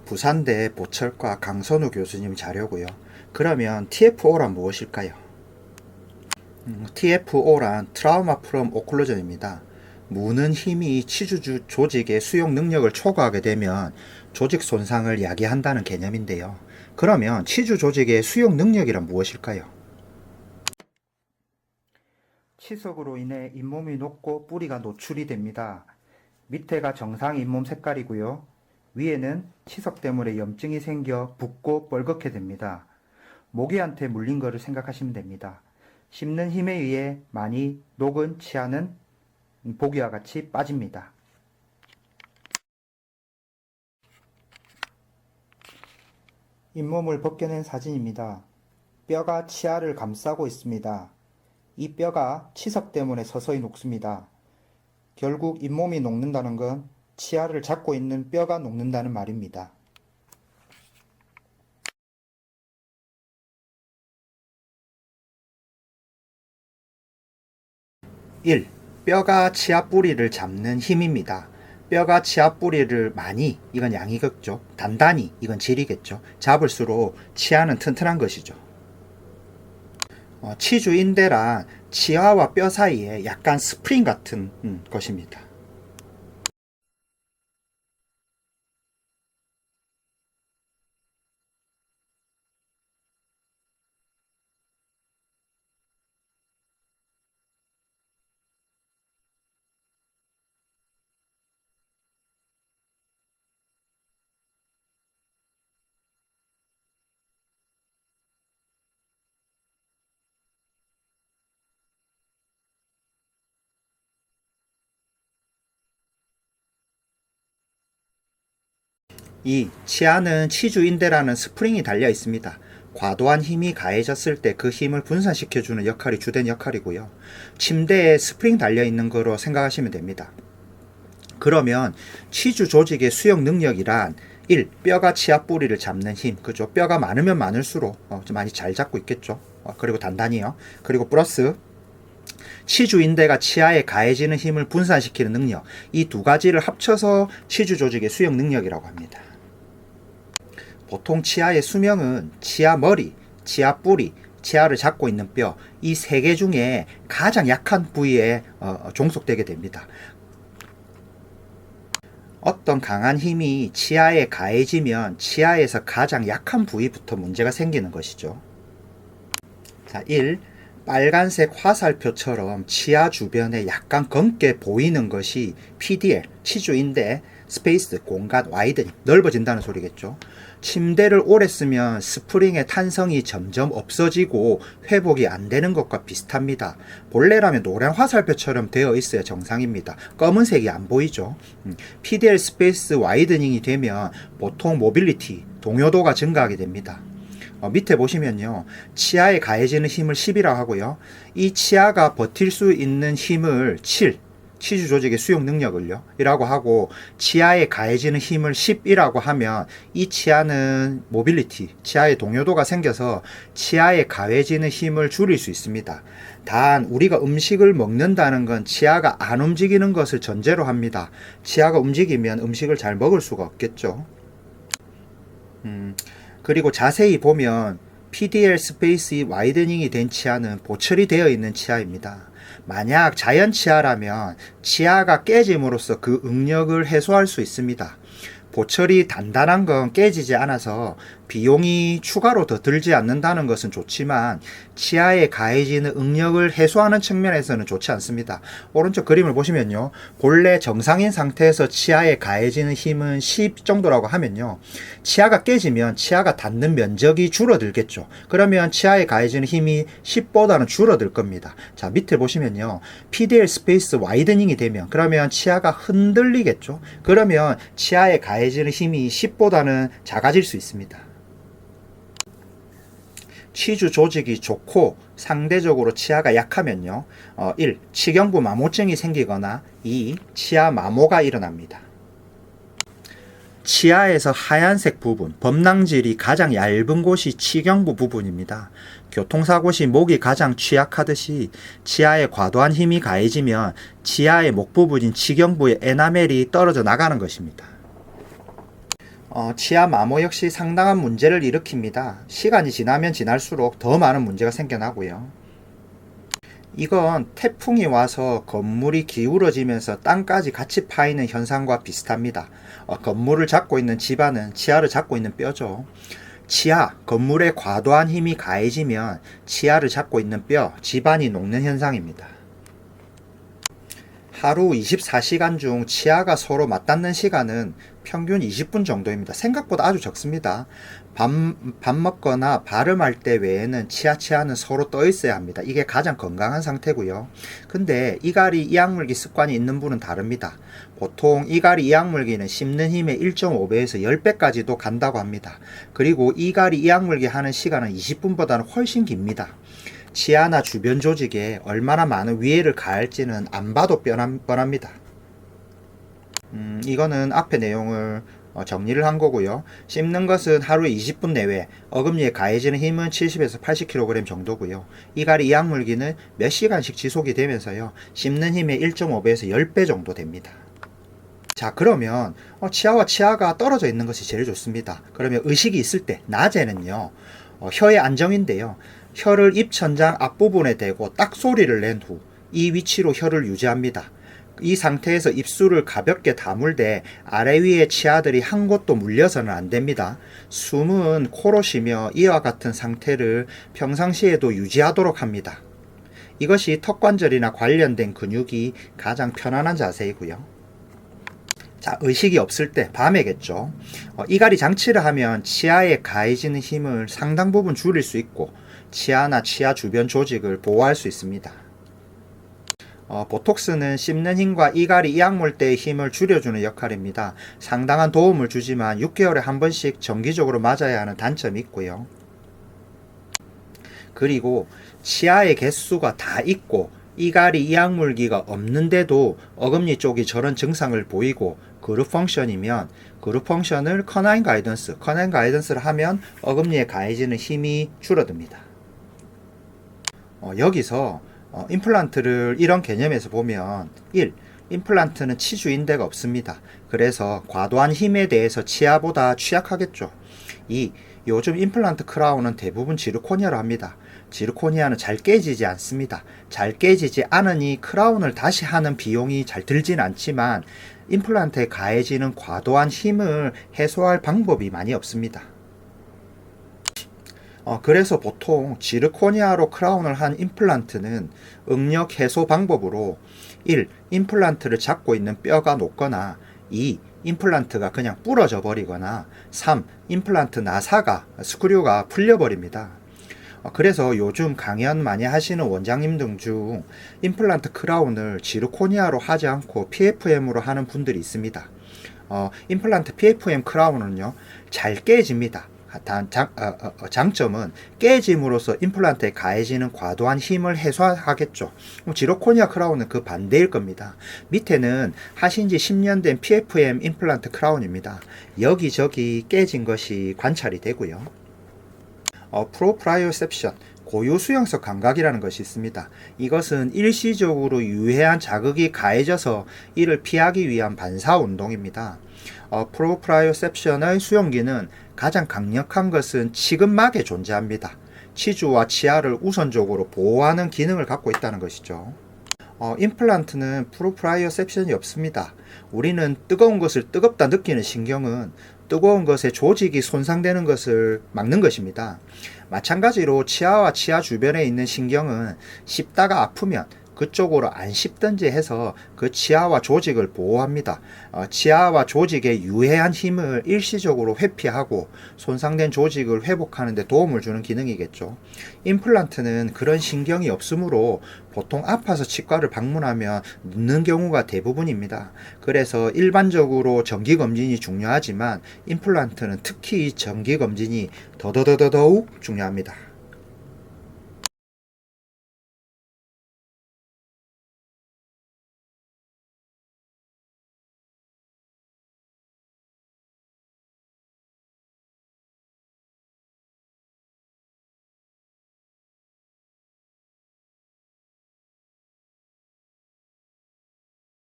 부산대 보철과 강선우 교수님 자료고요. 그러면 TFO란 무엇일까요? TFO란 트라우마 프롬 오클루전입니다. 무는 힘이 치주 조직의 수용 능력을 초과하게 되면 조직 손상을 야기한다는 개념인데요. 그러면 치주 조직의 수용 능력이란 무엇일까요? 치석으로 인해 잇몸이 녹고 뿌리가 노출이 됩니다. 밑에가 정상 잇몸 색깔이고요. 위에는 치석 때문에 염증이 생겨 붓고 뻘겋게 됩니다. 모기한테 물린 거를 생각하시면 됩니다. 씹는 힘에 의해 많이 녹은 치아는 보기와 같이 빠집니다. 잇몸을 벗겨낸 사진입니다. 뼈가 치아를 감싸고 있습니다. 이 뼈가 치석 때문에 서서히 녹습니다. 결국 잇몸이 녹는다는 건 치아를 잡고 있는 뼈가 녹는다는 말입니다. 1. 뼈가 치아 뿌리를 잡는 힘입니다. 뼈가 치아 뿌리를 많이, 이건 양이겠죠. 단단히, 이건 질이겠죠. 잡을수록 치아는 튼튼한 것이죠. 치주인대란 치아와 뼈 사이에 약간 스프링 같은 것입니다. 이 치아는 치주인대라는 스프링이 달려 있습니다. 과도한 힘이 가해졌을 때 그 힘을 분산시켜주는 역할이 주된 역할이고요. 침대에 스프링 달려있는 거로 생각하시면 됩니다. 그러면 치주 조직의 수용 능력이란 1. 뼈가 치아 뿌리를 잡는 힘, 그죠? 뼈가 많으면 많을수록 많이 잘 잡고 있겠죠. 그리고 단단히요. 그리고 플러스 치주인대가 치아에 가해지는 힘을 분산시키는 능력, 이 두 가지를 합쳐서 치주 조직의 수용 능력이라고 합니다. 보통 치아의 수명은 치아 머리, 치아 뿌리, 치아를 잡고 있는 뼈, 이 세 개 중에 가장 약한 부위에 종속되게 됩니다. 어떤 강한 힘이 치아에 가해지면 치아에서 가장 약한 부위부터 문제가 생기는 것이죠. 자, 1. 빨간색 화살표처럼 치아 주변에 약간 검게 보이는 것이 PDL, 치주인대, 스페이스, 공간, 와이드닝, 넓어진다는 소리겠죠. 침대를 오래 쓰면 스프링의 탄성이 점점 없어지고 회복이 안 되는 것과 비슷합니다. 본래라면 노란 화살표처럼 되어 있어야 정상입니다. 검은색이 안 보이죠. PDL 스페이스 와이드닝이 되면 보통 모빌리티, 동요도가 증가하게 됩니다. 밑에 보시면요, 치아에 가해지는 힘을 10이라고 하고요, 이 치아가 버틸 수 있는 힘을 7, 치주 조직의 수용 능력을요 이라고 하고, 치아에 가해지는 힘을 10이라고 하면 이 치아는 모빌리티, 치아의 동요도가 생겨서 치아에 가해지는 힘을 줄일 수 있습니다. 단 우리가 음식을 먹는다는 건 치아가 안 움직이는 것을 전제로 합니다. 치아가 움직이면 음식을 잘 먹을 수가 없겠죠. 그리고 자세히 보면 PDL 스페이스 와이드닝이 된 치아는 보철이 되어 있는 치아입니다. 만약 자연 치아라면 치아가 깨짐으로써 그 응력을 해소할 수 있습니다. 보철이 단단한 건 깨지지 않아서 비용이 추가로 더 들지 않는다는 것은 좋지만 치아에 가해지는 응력을 해소하는 측면에서는 좋지 않습니다. 오른쪽 그림을 보시면요, 본래 정상인 상태에서 치아에 가해지는 힘은 10 정도라고 하면요, 치아가 깨지면 치아가 닿는 면적이 줄어들겠죠. 그러면 치아에 가해지는 힘이 10보다는 줄어들 겁니다. 자, 밑에 보시면요, PDL 스페이스 와이드닝이 되면 그러면 치아가 흔들리겠죠. 그러면 치아에 가해지는 힘이 10보다는 작아질 수 있습니다. 치주 조직이 좋고 상대적으로 치아가 약하면요, 1. 치경부 마모증이 생기거나 2. 치아 마모가 일어납니다. 치아에서 하얀색 부분, 범낭질이 가장 얇은 곳이 치경부 부분입니다. 교통사고 시 목이 가장 취약하듯이 치아에 과도한 힘이 가해지면 치아의 목 부분인 치경부의 에나멜이 떨어져 나가는 것입니다. 치아 마모 역시 상당한 문제를 일으킵니다. 시간이 지나면 지날수록 더 많은 문제가 생겨나고요. 이건 태풍이 와서 건물이 기울어지면서 땅까지 같이 파이는 현상과 비슷합니다. 건물을 잡고 있는 집안은 치아를 잡고 있는 뼈죠. 치아, 건물에 과도한 힘이 가해지면 치아를 잡고 있는 뼈, 집안이 녹는 현상입니다. 하루 24시간 중 치아가 서로 맞닿는 시간은 평균 20분 정도입니다. 생각보다 아주 적습니다. 밥 먹거나 발음할 때 외에는 치아는 서로 떠 있어야 합니다. 이게 가장 건강한 상태고요. 근데 이갈이 이악물기 습관이 있는 분은 다릅니다. 보통 이갈이 이악물기는 씹는 힘의 1.5배에서 10배까지도 간다고 합니다. 그리고 이갈이 이악물기 하는 시간은 20분보다는 훨씬 깁니다. 치아나 주변 조직에 얼마나 많은 위해를 가할지는 안 봐도 뻔합니다. 이거는 앞의 내용을 정리를 한 거고요. 씹는 것은 하루에 20분 내외, 어금니에 가해지는 힘은 70에서 80kg 정도고요. 이갈이 이악물기는 몇 시간씩 지속이 되면서요. 씹는 힘의 1.5배에서 10배 정도 됩니다. 자, 그러면 치아와 치아가 떨어져 있는 것이 제일 좋습니다. 그러면 의식이 있을 때 낮에는요. 혀의 안정인데요. 혀를 입천장 앞부분에 대고 딱 소리를 낸 후 이 위치로 혀를 유지합니다. 이 상태에서 입술을 가볍게 다물되 아래 위에 치아들이 한 곳도 물려서는 안 됩니다. 숨은 코로 쉬며 이와 같은 상태를 평상시에도 유지하도록 합니다. 이것이 턱관절이나 관련된 근육이 가장 편안한 자세이고요. 자, 의식이 없을 때 밤에겠죠. 이갈이 장치를 하면 치아에 가해지는 힘을 상당 부분 줄일 수 있고 치아나 치아 주변 조직을 보호할 수 있습니다. 보톡스는 씹는 힘과 이갈이 이악물 때의 힘을 줄여주는 역할입니다. 상당한 도움을 주지만 6개월에 한 번씩 정기적으로 맞아야 하는 단점이 있고요. 그리고 치아의 개수가 다 있고 이갈이 이악물기가 없는데도 어금니 쪽이 저런 증상을 보이고 그룹 펑션이면 그룹 펑션을 커나인 가이던스를 하면 어금니에 가해지는 힘이 줄어듭니다. 여기서 임플란트를 이런 개념에서 보면 1. 임플란트는 치주인대가 없습니다. 그래서 과도한 힘에 대해서 치아보다 취약하겠죠. 2. 요즘 임플란트 크라운은 대부분 지르코니아로 합니다. 지르코니아는 잘 깨지지 않습니다. 잘 깨지지 않으니 크라운을 다시 하는 비용이 잘 들진 않지만 임플란트에 가해지는 과도한 힘을 해소할 방법이 많이 없습니다. 그래서 보통 지르코니아로 크라운을 한 임플란트는 응력 해소 방법으로 1. 임플란트를 잡고 있는 뼈가 녹거나 2. 임플란트가 그냥 부러져 버리거나 3. 임플란트 나사가 스크류가 풀려버립니다. 그래서 요즘 강연 많이 하시는 원장님들 중 임플란트 크라운을 지르코니아로 하지 않고 PFM으로 하는 분들이 있습니다. 임플란트 PFM 크라운은요 잘 깨집니다. 장점은 깨짐으로써 임플란트에 가해지는 과도한 힘을 해소하겠죠. 지르코니아 크라운은 그 반대일 겁니다. 밑에는 하신 지 10년 된 PFM 임플란트 크라운입니다. 여기저기 깨진 것이 관찰이 되고요. 프로프라이오셉션, 고유 수용성 감각이라는 것이 있습니다. 이것은 일시적으로 유해한 자극이 가해져서 이를 피하기 위한 반사 운동입니다. 프로프라이오셉션의 수용기는 가장 강력한 것은 치근막에 존재합니다. 치주와 치아를 우선적으로 보호하는 기능을 갖고 있다는 것이죠. 임플란트는 프로프라이오셉션이 없습니다. 우리는 뜨거운 것을 뜨겁다 느끼는 신경은 뜨거운 것에 조직이 손상되는 것을 막는 것입니다. 마찬가지로 치아와 치아 주변에 있는 신경은 씹다가 아프면 그쪽으로 안 씹든지 해서 그 치아와 조직을 보호합니다. 치아와 조직의 유해한 힘을 일시적으로 회피하고 손상된 조직을 회복하는 데 도움을 주는 기능이겠죠. 임플란트는 그런 신경이 없으므로 보통 아파서 치과를 방문하면 눕는 경우가 대부분입니다. 그래서 일반적으로 정기검진이 중요하지만 임플란트는 특히 정기검진이 더더욱 중요합니다.